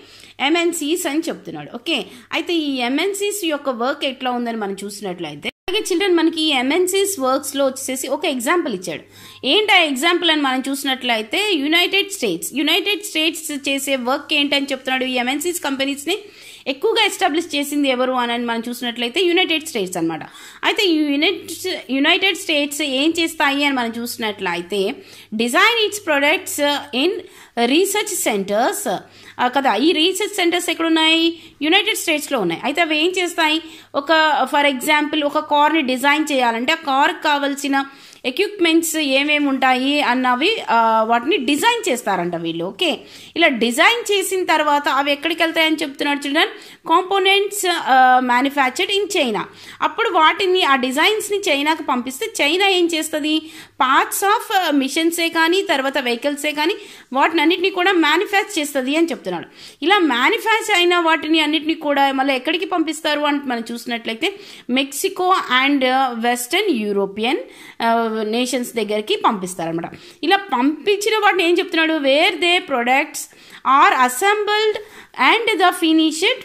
A: MNCs అని చెప్తున్నాడు. ఓకే, అయితే ఈ MNCs యొక్క వర్క్ ఎట్లా ఉందని మనం చూసినట్లయితే అలాగే చిల్డ్రన్ మనకి ఈ MNCs వర్క్స్లో వచ్చేసి ఒక ఎగ్జాంపుల్ ఇచ్చాడు. ఏంటి ఆ ఎగ్జాంపుల్ అని మనం చూసినట్లయితే యునైటెడ్ స్టేట్స్ చేసే వర్క్ ఏంటని చెప్తున్నాడు. ఈ MNCs కంపెనీస్ని ఎక్కువగా ఎస్టాబ్లిష్ చేసింది ఎవరు అని మనం చూసినట్లయితే యునైటెడ్ స్టేట్స్ అనమాట. అయితే యునైటెడ్ స్టేట్స్ ఏం చేస్తాయి అని మనం చూసినట్లయితే design it's products in research centres కదా. ఈ రీసెర్చ్ సెంటర్స్ ఎక్కడ ఉన్నాయి, యునైటెడ్ స్టేట్స్లో ఉన్నాయి. అయితే అవి ఏం చేస్తాయి, ఫర్ ఎగ్జాంపుల్ ఒక కార్ని డిజైన్ చేయాలంటే ఆ కార్కి కావాల్సిన ఎక్విప్మెంట్స్ ఏమేమి ఉంటాయి అన్నవి వాటిని డిజైన్ చేస్తారంట వీళ్ళు. ఓకే, ఇలా డిజైన్ చేసిన తర్వాత అవి ఎక్కడికి వెళ్తాయని చెప్తున్నాడు children, components manufactured in China. అప్పుడు వాటిని ఆ డిజైన్స్ని చైనాకి పంపిస్తే చైనా ఏం చేస్తుంది, పార్ట్స్ ఆఫ్ మిషన్సే కానీ తర్వాత వెహికల్సే కానీ వాటిని అన్నిటినీ కూడా మ్యానుఫ్యాక్చర్ చేస్తుంది అని చెప్తున్నాడు. ఇలా మ్యానుఫ్యాక్చర్ అయిన వాటిని అన్నిటినీ కూడా మళ్ళీ ఎక్కడికి పంపిస్తారు అని మనం చూసినట్లయితే Mexico and western European nations దగ్గరికి పంపిస్తారనమాట. ఇలా పంపించిన వాటిని ఏం చెప్తున్నాడు, where they products are assembled and the finished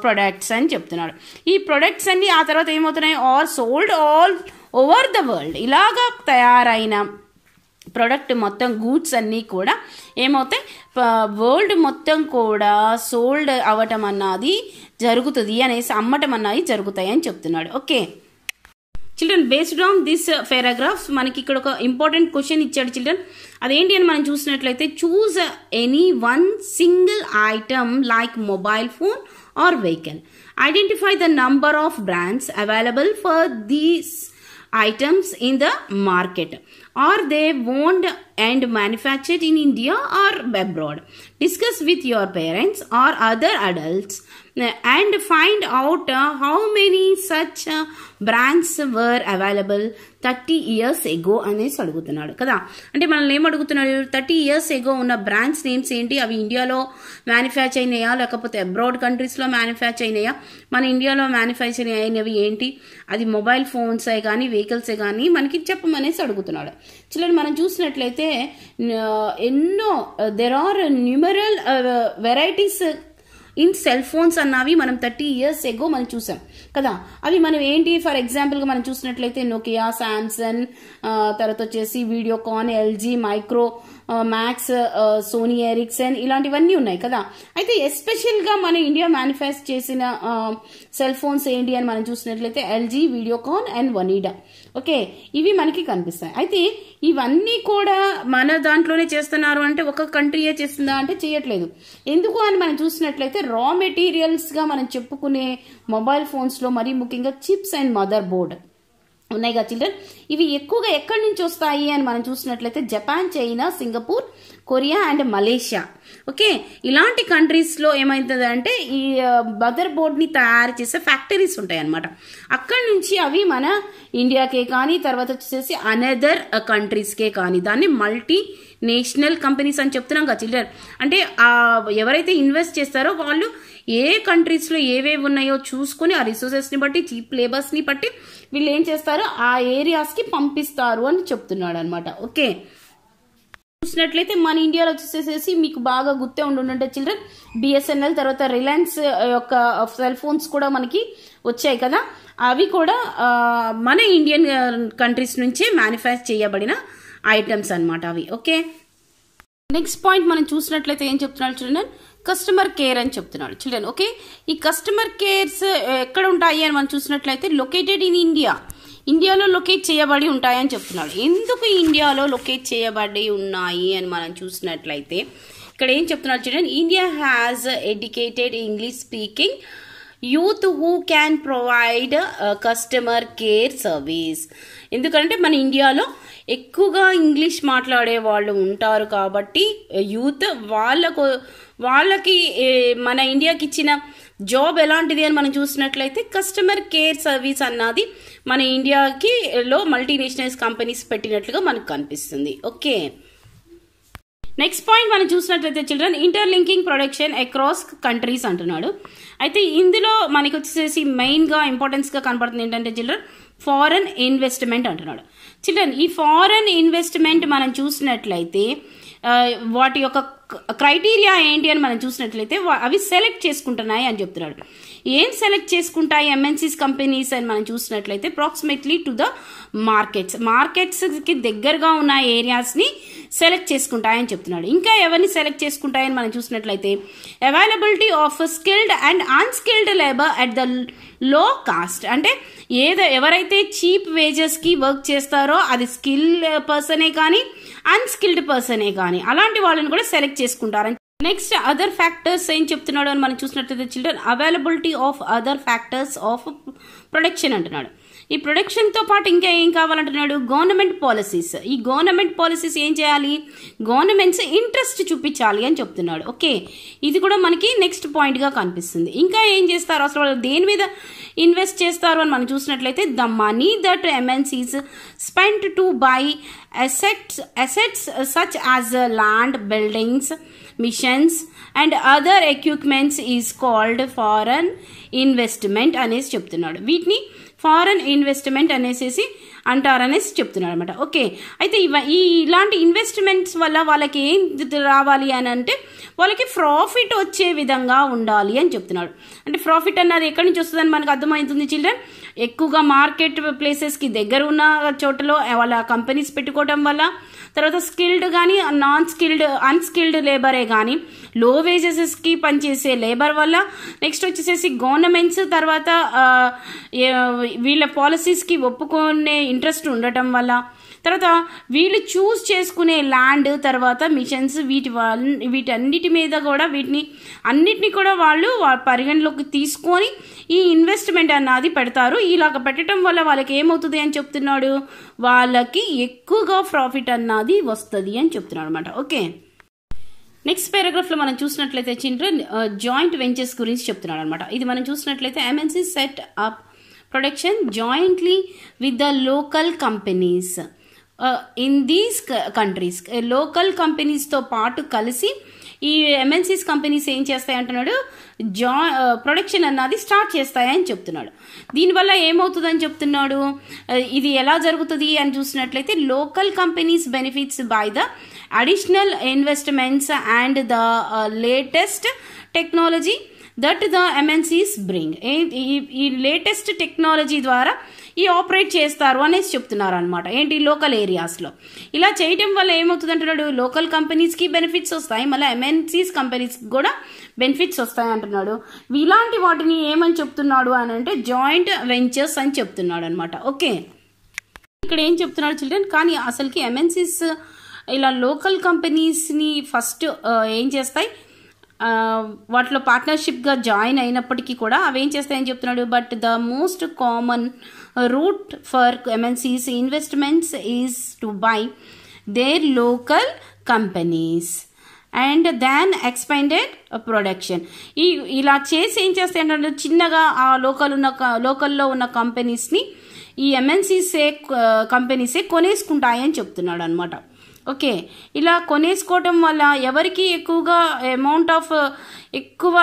A: products అని చెప్తున్నాడు. ఈ ప్రొడక్ట్స్ అన్ని ఆ తర్వాత ఏమవుతున్నాయి, are sold all over the world. ఇలాగా తయారైన ప్రొడక్ట్ మొత్తం గూడ్స్ అన్నీ కూడా ఏమవుతాయి, వరల్డ్ మొత్తం కూడా సోల్డ్ అవ్వటం అన్నది జరుగుతుంది అనేసి, అమ్మటం అన్నది జరుగుతాయి అని చెప్తున్నాడు. Okay children, based on this paragraphs మనకి ఇక్కడ ఒక ఇంపార్టెంట్ క్వశ్చన్ ఇచ్చాడు చిల్డ్రన్. అదేంటి అని మనం చూసినట్లయితే choose any one single item like mobile phone are vehicle, identify the number of brands available for these items in the market. Are they owned and manufactured in India or abroad? Discuss with your parents or other adults and find out how many such brands were available 30 years ago అనేసి అడుగుతున్నాడు కదా. అంటే మనల్ని ఏం అడుగుతున్నాడు, 30 years ago ఉన్న బ్రాండ్స్ నేమ్స్ ఏంటి, అవి ఇండియాలో మ్యానుఫ్యాక్చర్ అయినాయా లేకపోతే అబ్రాడ్ కంట్రీస్లో మ్యానుఫ్యాక్చర్ అయినాయా, మన ఇండియాలో మ్యానుఫ్యాక్చర్ అయినవి ఏంటి, అది మొబైల్ ఫోన్సే కానీ వెహికల్సే కానీ మనకి చెప్పమనేసి అడుగుతున్నాడు. చిల్డ్రన్ మనం చూసినట్లయితే ఎన్నో there are numeral varieties in cell phones అన్నవి మనం 30 years ago మనం చూసాం కదా. అవి మనం ఏంటి, ఫర్ ఎగ్జాంపుల్గా మనం చూసినట్లయితే నోకియా, శాంసంగ్, తర్వాత వచ్చేసి Videocon, LG, Micromax, Sony Ericsson, ఇలాంటివన్నీ ఉన్నాయి కదా. అయితే ఎస్పెషల్గా మన ఇండియా మ్యానుఫ్యాక్చర్ చేసిన సెల్ ఫోన్స్ ఏంటి అని మనం చూసినట్లయితే LG, Videocon and Onida. Okay, ఇవి మనకి కనిపిస్తాయి. అయితే ఇవన్నీ కూడా మన దాంట్లోనే చేస్తున్నారు అంటే ఒక కంట్రీయే చేస్తుందా అంటే చేయట్లేదు. ఎందుకు అని మనం చూసినట్లయితే రా మెటీరియల్స్గా మనం చెప్పుకునే మొబైల్ ఫోన్స్లో మరీ ముఖ్యంగా చిప్స్ అండ్ మదర్ బోర్డ్ ఉన్నాయి కదా చిల్డ్రన్. ఇవి ఎక్కువగా ఎక్కడి నుంచి వస్తాయి అని మనం చూసినట్లయితే Japan, China, Singapore, Korea and Malaysia. Okay, ఇలాంటి కంట్రీస్లో ఏమవుతుంది అంటే ఈ మదర్ బోర్డ్ని తయారు చేసే ఫ్యాక్టరీస్ ఉంటాయి అన్నమాట. అక్కడి నుంచి అవి మన ఇండియాకే కానీ తర్వాత వచ్చేసి అనదర్ కంట్రీస్కే కానీ, దాన్ని మల్టీ నేషనల్ కంపెనీస్ అని చెప్తున్నాం కదా చిల్డ్రన్. అంటే ఎవరైతే ఇన్వెస్ట్ చేస్తారో వాళ్ళు ఏ కంట్రీస్లో ఏవేవి ఉన్నాయో చూసుకొని ఆ రిసోర్సెస్ని బట్టి, చీప్ లేబర్స్ని బట్టి వీళ్ళు ఏం చేస్తారు, ఆ ఏరియాస్కి పంపిస్తారు అని చెప్తున్నాడు అనమాట. ఓకే, చూసినట్లయితే మన ఇండియాలో వచ్చేసేసి మీకు బాగా గుర్తే ఉండుంటే చిల్డ్రన్ బిఎస్ఎన్ఎల్, తర్వాత రిలయన్స్ యొక్క సెల్ ఫోన్స్ కూడా మనకి వచ్చాయి కదా. అవి కూడా మన ఇండియన్ కంట్రీస్ నుంచే మ్యానుఫ్యాక్చర్ చేయబడిన ఐటమ్స్ అనమాట అవి. ఓకే, నెక్స్ట్ పాయింట్ మనం చూసినట్లయితే ఏం చెప్తున్నాడు చిల్డ్రన్, కస్టమర్ కేర్ అని చెప్తున్నాడు చిల్డ్రన్. ఓకే, ఈ కస్టమర్ కేర్స్ ఎక్కడ ఉంటాయి అని మనం చూసినట్లయితే లొకేటెడ్ ఇన్ ఇండియాలో లొకేట్ చేయబడి ఉంటాయని చెప్తున్నాడు. ఎందుకు ఇండియాలో లొకేట్ చేయబడి ఉన్నాయి అని మనం చూసినట్లయితే ఇక్కడ ఏం చెప్తున్నాడు children, India has educated English speaking youth who can provide customer care service. ఎందుకంటే మన ఇండియాలో ఎక్కువగా ఇంగ్లీష్ మాట్లాడే వాళ్ళు ఉంటారు కాబట్టి యూత్ వాళ్ళకి మన ఇండియాకి ఇచ్చిన జాబ్ ఎలాంటిది అని మనం చూసినట్లయితే కస్టమర్ కేర్ సర్వీస్ అన్నది మన ఇండియాలో మల్టీనేషనల్స్ కంపెనీస్ పెట్టినట్లుగా మనకు కనిపిస్తుంది. ఓకే, నెక్స్ట్ పాయింట్ మనం చూసినట్లయితే children interlinking production across countries అంటున్నాడు. అయితే ఇందులో మనకి వచ్చేసి మెయిన్గా ఇంపార్టెన్స్గా కనపడుతుంది ఏంటంటే చిల్డ్రన్ ఫారెన్ ఇన్వెస్ట్మెంట్ అంటున్నాడు. చిల్డ్రన్ ఈ ఫారెన్ ఇన్వెస్ట్మెంట్ మనం చూసినట్లయితే వాటి యొక్క క్రైటీరియా ఏంటి అని మనం చూసినట్లయితే అవి సెలెక్ట్ చేసుకుంటున్నాయి అని చెప్తున్నాడు. ఏం సెలెక్ట్ చేసుకుంటాయి ఎంఎన్సీస్ కంపెనీస్ అని మనం చూసినట్లయితే అప్రాక్సిమేట్లీ టు ద మార్కెట్స్కి దగ్గరగా ఉన్న ఏరియాస్ని సెలెక్ట్ చేసుకుంటాయని చెప్తున్నాడు. ఇంకా ఎవరిని సెలెక్ట్ చేసుకుంటాయని మనం చూసినట్లయితే availability of skilled and unskilled labour at the low cost. అంటే ఎవరైతే చీప్ వేజెస్కి వర్క్ చేస్తారో అది స్కిల్ పర్సనే కానీ అన్స్కిల్డ్ పర్సనే కానీ అలాంటి వాళ్ళని కూడా సెలెక్ట్ చేసుకుంటారని. నెక్స్ట్ అదర్ ఫ్యాక్టర్స్ ఏం చెప్తున్నాడు అని మనం చూసినట్లయితే children availability of other factors of production అంటున్నాడు. ఈ ప్రొడక్షన్తో పాటు ఇంకా ఏం కావాలంటున్నాడు, గవర్నమెంట్ పాలసీస్. ఈ గవర్నమెంట్ పాలసీస్ ఏం చేయాలి, గవర్నమెంట్స్ ఇంట్రెస్ట్ చూపించాలి అని చెప్తున్నాడు. ఓకే, ఇది కూడా మనకి నెక్స్ట్ పాయింట్గా కనిపిస్తుంది. ఇంకా ఏం చేస్తారు, అసలు వాళ్ళు దేని మీద ఇన్వెస్ట్ చేస్తారు అని మనం చూసినట్లయితే the money that MNCs spend to buy assets such as land, buildings, machines and other equipments is called foreign investment అనేసి చెప్తున్నాడు. వీటిని ఫారెన్ ఇన్వెస్ట్మెంట్ అనేసి అంటారనేసి చెప్తున్నాడు అనమాట. ఓకే, అయితే ఇలాంటి ఇన్వెస్ట్మెంట్స్ వల్ల వాళ్ళకి ఏం రావాలి అని అంటే వాళ్ళకి ప్రాఫిట్ వచ్చే విధంగా ఉండాలి అని చెప్తున్నాడు. అంటే ప్రాఫిట్ అన్నది ఎక్కడి నుంచి వస్తుందని మనకు అర్థమవుతుంది చిల్డ్రన్. ఎక్కువగా మార్కెట్ ప్లేసెస్కి దగ్గర ఉన్న చోటలో వాళ్ళ కంపెనీస్ పెట్టుకోవడం వల్ల, తర్వాత స్కిల్డ్ కానీ అన్స్కిల్డ్ లేబరే కానీ లో వేజెసెస్కి పనిచేసే లేబర్ వల్ల, నెక్స్ట్ వచ్చేసేసి గవర్నమెంట్స్ తర్వాత వీళ్ళ పాలసీస్కి ఒప్పుకునే ఇంట్రెస్ట్ ఉండటం వల్ల, తర్వాత వీళ్ళు చూస్ చేసుకునే ల్యాండ్, తర్వాత మిషన్స్, వీటన్నిటి మీద కూడా అన్నిటినీ కూడా వాళ్ళు పరిగణలోకి తీసుకొని ఈ ఇన్వెస్ట్మెంట్ అన్నది పెడతారు. ఇలాగ పెట్టడం వల్ల వాళ్ళకి ఏమవుతుంది అని చెప్తున్నాడు, వాళ్ళకి ఎక్కువగా ప్రాఫిట్ అన్నది వస్తుంది అని చెప్తున్నాడు అనమాట. ఓకే, నెక్స్ట్ పారాగ్రాఫ్లో మనం చూసినట్లయితే చిల్డ్రన్ జాయింట్ వెంచర్స్ గురించి చెప్తున్నాడు అనమాట. ఇది మనం చూసినట్లయితే MNC set up production jointly with the local companies in these countries. Local కంపెనీస్తో పాటు కలిసి ఈ MNCs కంపెనీస్ ఏం చేస్తాయి అంటున్నాడు, ప్రొడక్షన్ అన్నది స్టార్ట్ చేస్తాయని చెప్తున్నాడు. దీనివల్ల ఏమవుతుందని చెప్తున్నాడు, ఇది ఎలా జరుగుతుంది అని చూసినట్లయితే local companies benefits by the additional investments and the latest technology that the MNCs bring. ఈ లేటెస్ట్ టెక్నాలజీ ద్వారా ఈ ఆపరేట్ చేస్తారు అనేసి చెప్తున్నారు అనమాట. ఏంటి, లోకల్ ఏరియాస్లో. ఇలా చేయటం వల్ల ఏమవుతుంది అంటున్నాడు, లోకల్ కంపెనీస్కి బెనిఫిట్స్ వస్తాయి, మళ్ళీ MNCs కంపెనీస్కి కూడా బెనిఫిట్స్ వస్తాయి అంటున్నాడు. ఇలాంటి వాటిని ఏమని చెప్తున్నాడు అని అంటే జాయింట్ వెంచర్స్ అని చెప్తున్నాడు అనమాట. ఓకే, ఇక్కడ ఏం చెప్తున్నాడు చిల్డ్రన్, కానీ అసలుకి MNCs ఇలా లోకల్ కంపెనీస్ని ఫస్ట్ ఏం చేస్తాయి, వాటిలో పార్ట్నర్షిప్గా జాయిన్ అయినప్పటికీ కూడా అవి ఏం చేస్తాయని చెప్తున్నాడు. But the most common route for MNCs investments is to buy their local companies and then expanded production. ఇలా చేసి ఏం చేస్తాయంటే చిన్నగా ఆ లోకల్లో ఉన్న కంపెనీస్ని ఈ MNCs కంపెనీసే కొనేసుకుంటాయని చెప్తున్నాడు అనమాట. ఓకే, ఇలా కొనేసుకోవటం వల్ల ఎవరికి ఎక్కువగా ఎక్కువ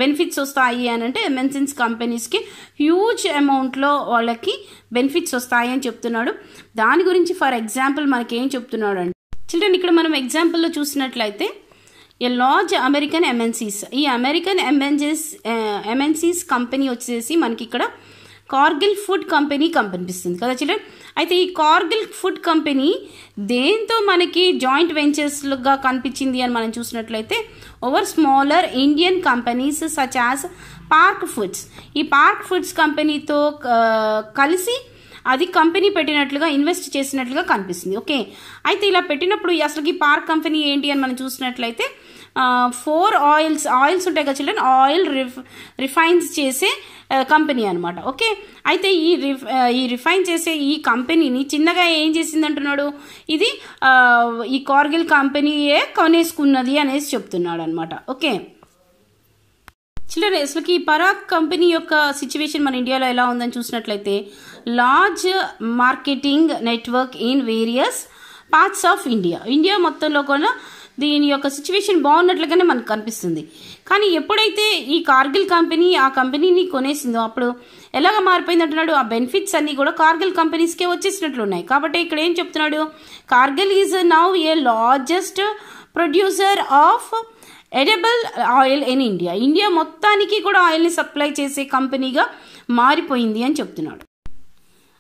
A: బెనిఫిట్స్ వస్తాయి అని అంటే MNCs కంపెనీస్కి హ్యూజ్ అమౌంట్లో వాళ్ళకి బెనిఫిట్స్ వస్తాయి అని చెప్తున్నాడు. దాని గురించి ఫర్ ఎగ్జాంపుల్ మనకి ఏం చెప్తున్నాడు అంటే చిల్డ్రన్, ఇక్కడ మనం ఎగ్జాంపుల్లో చూసినట్లయితే ఏ లార్జ్ అమెరికన్ MNCs, ఈ అమెరికన్ MNCs కంపెనీ వచ్చేసి మనకి ఇక్కడ కార్గిల్ ఫుడ్ కంపెనీ కనిపిస్తుంది కదా చిల్డ్రన్. అయితే ఈ కార్గిల్ ఫుడ్ కంపెనీ దేంతో మనకి జాయింట్ వెంచర్స్గా కనిపించింది అని మనం చూసినట్లయితే over smaller Indian companies such as park foods. ఈ పార్క్ ఫుడ్స్ కంపెనీతో కలిసి అది కంపెనీ పెట్టినట్లుగా ఇన్వెస్ట్ చేసినట్లుగా కనిపిస్తుంది. ఓకే, అయితే ఇలా పెట్టినప్పుడు అసలు ఈ పార్క్ కంపెనీ ఏంటి అని మనం చూసినట్లయితే 4 ఆయిల్స్ ఉంటాయి కదా చిల్డ్రన్, ఆయిల్ రిఫైన్స్ చేసే కంపెనీ అనమాట. ఓకే, అయితే ఈ రిఫైన్ చేసే ఈ కంపెనీని చిన్నగా ఏం చేసింది అంటున్నాడు, ఇది ఈ కార్గిల్ కంపెనీయే కొనేసుకున్నది అనేసి చెప్తున్నాడు అనమాట. ఓకే చిల్డ్రన్, అసలుకి ఈ పరాగ్ కంపెనీ యొక్క సిచ్యువేషన్ మన ఇండియాలో ఎలా ఉందని చూసినట్లయితే large marketing network in various parts of India మొత్తంలో కూడా దీని యొక్క సిచ్యువేషన్ బాగున్నట్లుగానే మనకు కనిపిస్తుంది. కానీ ఎప్పుడైతే ఈ కార్గిల్ కంపెనీ ఆ కంపెనీని కొనేసిందో అప్పుడు ఎలాగ మారిపోయింది అంటున్నాడు, ఆ బెనిఫిట్స్ అన్నీ కూడా కార్గిల్ కంపెనీస్కే వచ్చేసినట్లు ఉన్నాయి. కాబట్టి ఇక్కడ ఏం చెప్తున్నాడు, Kargil is now A largest producer of edible oil in India మొత్తానికి కూడా ఆయిల్ని సప్లై చేసే కంపెనీగా మారిపోయింది అని చెప్తున్నాడు.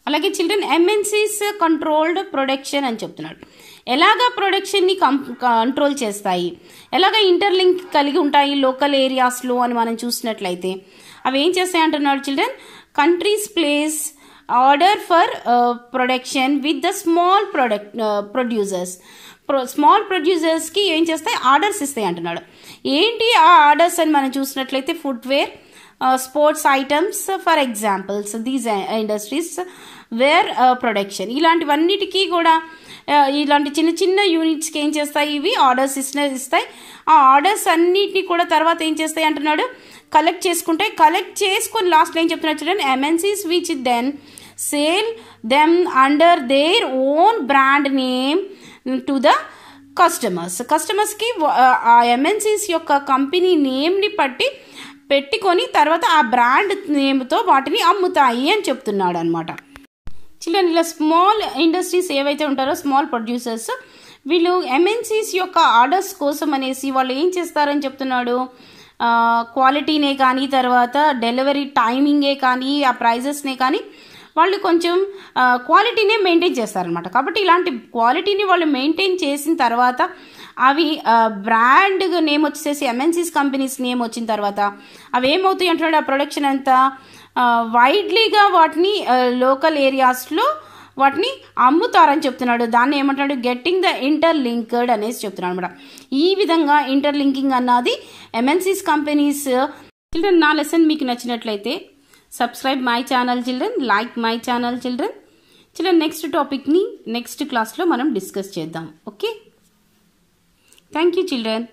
A: అలాగే చిల్డ్రన్ MNCs కంట్రోల్డ్ ప్రొడక్షన్ అని చెప్తున్నాడు. ఎలాగా ప్రొడక్షన్ని కంట్రోల్ చేస్తాయి, ఎలాగ ఇంటర్లింక్ కలిగి ఉంటాయి లోకల్ ఏరియాస్లో అని మనం చూసినట్లయితే అవి ఏం చేస్తాయి అంటున్నాడు children, countries place order for production with the small ప్రొడ్యూసర్స్కి ఏం చేస్తాయి, ఆర్డర్స్ ఇస్తాయి అంటున్నాడు. ఏంటి ఆ ఆర్డర్స్ అని మనం చూసినట్లయితే footwear, sports items for examples these industries where production. ఇలాంటివన్నిటికీ కూడా ఇలాంటి చిన్న చిన్న యూనిట్స్కి ఏం చేస్తాయి, ఇవి ఆర్డర్స్ ఇస్తాయి. ఆ ఆర్డర్స్ అన్నిటిని కూడా తర్వాత ఏం చేస్తాయి అంటున్నాడు, కలెక్ట్ చేసుకొని లాస్ట్లో ఏం చెప్తున్నాడు చూడండి, MNCs which then sell them under their own brand name to the కస్టమర్స్కి ఆ MNCs యొక్క కంపెనీ నేమ్ని పెట్టుకొని తర్వాత ఆ బ్రాండ్ నేమ్తో వాటిని అమ్ముతాయి అని చెప్తున్నాడు అనమాట. చిల్డ్రన్, ఇలా స్మాల్ ఇండస్ట్రీస్ ఏవైతే ఉంటారో స్మాల్ ప్రొడ్యూసర్స్ వీళ్ళు MNCs యొక్క ఆర్డర్స్ కోసం అనేసి వాళ్ళు ఏం చేస్తారని చెప్తున్నాడు, క్వాలిటీనే కానీ తర్వాత డెలివరీ టైమింగే కానీ ఆ ప్రైజెస్నే కానీ వాళ్ళు కొంచెం క్వాలిటీనే మెయింటైన్ చేస్తారనమాట. కాబట్టి ఇలాంటి క్వాలిటీని వాళ్ళు మెయింటైన్ చేసిన తర్వాత అవి బ్రాండ్ నేమ్ వచ్చేసి MNCs కంపెనీస్ నేమ్ వచ్చిన తర్వాత అవి ఏమవుతాయి అంటున్నాడు, ఆ ప్రొడక్షన్ అంతా వైడ్లీగా వాటిని లోకల్ ఏరియాస్లో వాటిని అమ్ముతారని చెప్తున్నాడు. దాన్ని ఏమంటాడు, గెట్టింగ్ ద ఇంటర్లింక్డ్ అనేసి చెప్తున్నాడు అనమాట. ఈ విధంగా ఇంటర్లింకింగ్ అన్నది ఎంఎన్సీస్ కంపెనీస్. చిల్డ్రన్, నా లెసన్ మీకు నచ్చినట్లయితే subscribe my channel children, like my channel children. Children, next టాపిక్ని నెక్స్ట్ క్లాస్లో మనం డిస్కస్ చేద్దాం. Okay, thank you children.